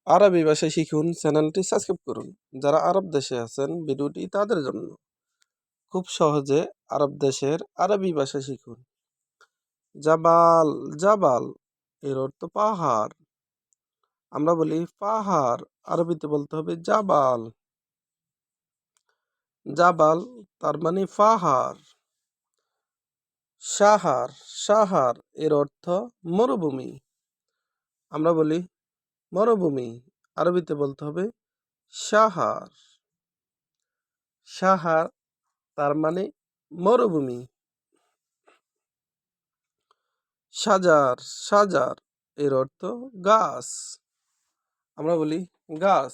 আরবি ভাষা শিখুন চ্যানেলটি সাবস্ক্রাইব করুন। যারা আরব দেশে আছেন ভিডিওটি তাদের জন্য। খুব সহজে আরব দেশের আরবি ভাষা শিখুন। জাবাল জাবাল এর অর্থ পাহাড়। আমরা বলি পাহাড়, আরবিতে বলতে হবে জাবাল। জাবাল তার মানে পাহাড়। সাহার সাহার এর অর্থ মরুভূমি। আমরা বলি মরুভূমি, আরবিতে বলতে হবে সাহার। সাহার তার মানে মরুভূমি। সাজার সাজার এর অর্থ গাছ। আমরা বলি গাছ,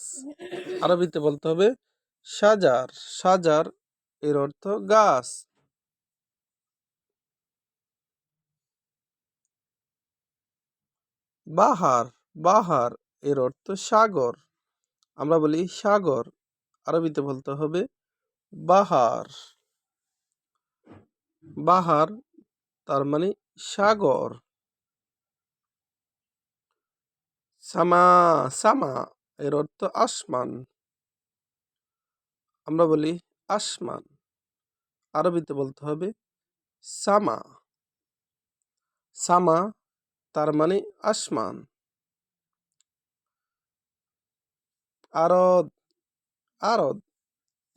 আরবিতে বলতে হবে সাজার। সাজার এর অর্থ গাছ। বাহার বাহার এর অর্থ সাগর। আমরা বলি সাগর, আরবিতে বলতে হবে বাহার। বাহার তার মানে সাগর। সামা সামা এর অর্থ আসমান। আমরা বলি আসমান, আরবিতে বলতে হবে সামা। সামা তার মানে আসমান। আরদ আরদ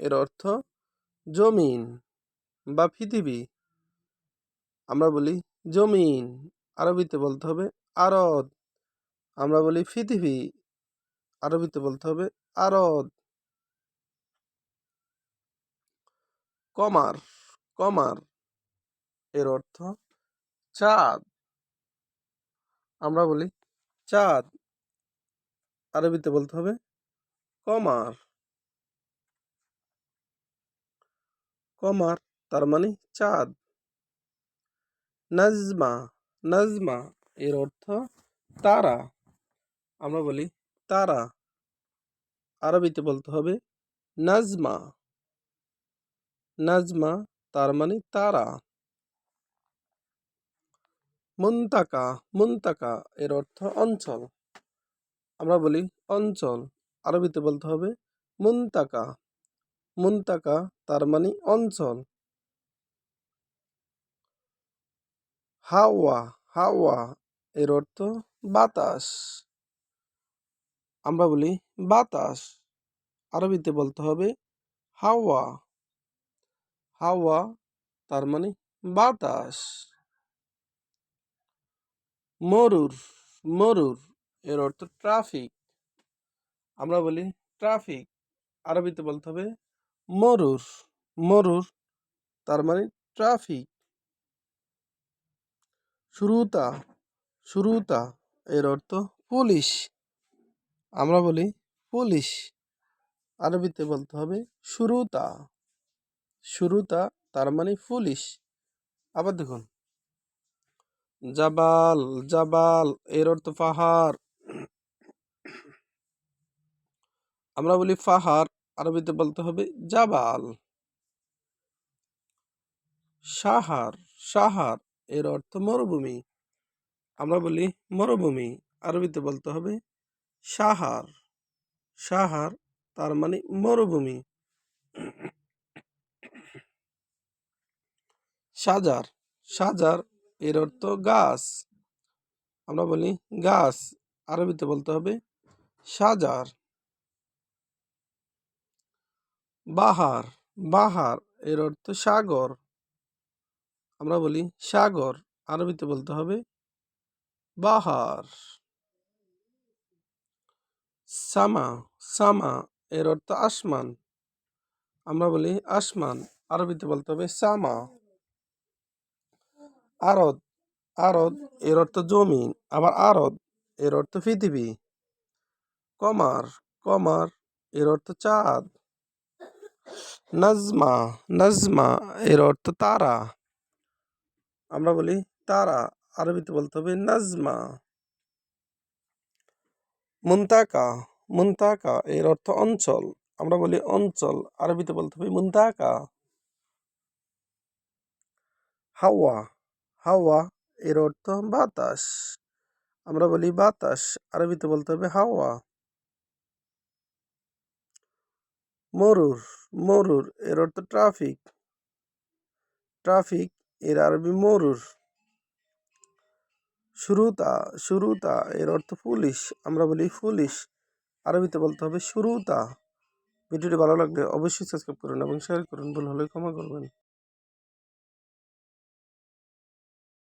এর অর্থ জমিন বা পৃথিবী। আমরা বলি জমিন, আরবিতে বলতে হবে আরদ। আমরা বলি পৃথিবী, আরবিতে বলতে হবে আরদ। কমার কমার এর অর্থ চাঁদ। আমরা বলি চাঁদ, আরবিতে বলতে হবে কমার। কমার তার মানে চাঁদ। নাজমা নাজমা এর অর্থ তারা। আমরা বলি তারা, আরবিতে বলতে হবে নাজমা। নাজমা তার মানে তারা। মুনতাকা মুনতাকা এর অর্থ অঞ্চল। আমরা বলি অঞ্চল, আরবিতে বলতে হবে মুনতাকা। মুনতাকা তার মানে অঞ্চল। হাওয়া হাওয়া এর অর্থ বাতাস। আমরা বলি বাতাস, আরবিতে বলতে হবে হাওয়া। হাওয়া তার মানে বাতাস। মরুর মরুর এর অর্থ ট্রাফিক। আমরা বলি ট্রাফিক, আরবিতে বলতে হবে মরুর। মরুর তার মানে ট্রাফিক। শুরুতা শুরুতা এর অর্থ পুলিশ। আমরা বলি পুলিশ, আরবিতে বলতে হবে শুরুতা। শুরুতা তার মানে পুলিশ। আবার দেখুন জাবাল জাবাল এর অর্থ পাহাড়। আমরা বলি পাহাড়, আরবিতে বলতে হবে জাবাল। সাহার সাহার এর অর্থ মরুভূমি। আমরা বলি মরুভূমি, আরবিতে বলতে হবে সাহার। সাহার তার মানে মরুভূমি। সাজার সাজার এর অর্থ গাছ। আমরা বলি গাছ, আরবিতে বলতে হবে সাজার। বাহার বাহার এর অর্থ সাগর। আমরা বলি সাগর, আরবিতে বলতে হবে বাহার। সামা সামা এর অর্থ আসমান। আমরা বলি আসমান, আরবিতে বলতে হবে সামা। আরদ আরদ এর অর্থ জমিন, আবার আরদ এর অর্থ পৃথিবী। কমার কমার এর অর্থ চাঁদ। নাজমা নাজমা এর অর্থ তারা। আমরা বলি তারা, আরবিতে বলতে হবে নাজমা। মুনতাকা মুনতাকা এর অর্থ অঞ্চল। আমরা বলি অঞ্চল, আরবিতে বলতে হবে মুনতাকা। হাওয়া হাওয়া এর অর্থ বাতাস। আমরা বলি বাতাস, আরবিতে বলতে হবে হাওয়া। মরুর, মরুর এর অর্থ ট্রাফিক, ট্রাফিক এর আরবি মরুর। শুরুতা, শুরুতা এর অর্থ পুলিশ, আমরা বলি পুলিশ, আরবিতে বলতে হবে শুরুতা। ভিডিওটি ভালো লাগলে অবশ্যই সাবস্ক্রাইব করুন এবং শেয়ার করুন, ভুল হলে ক্ষমা করবেন।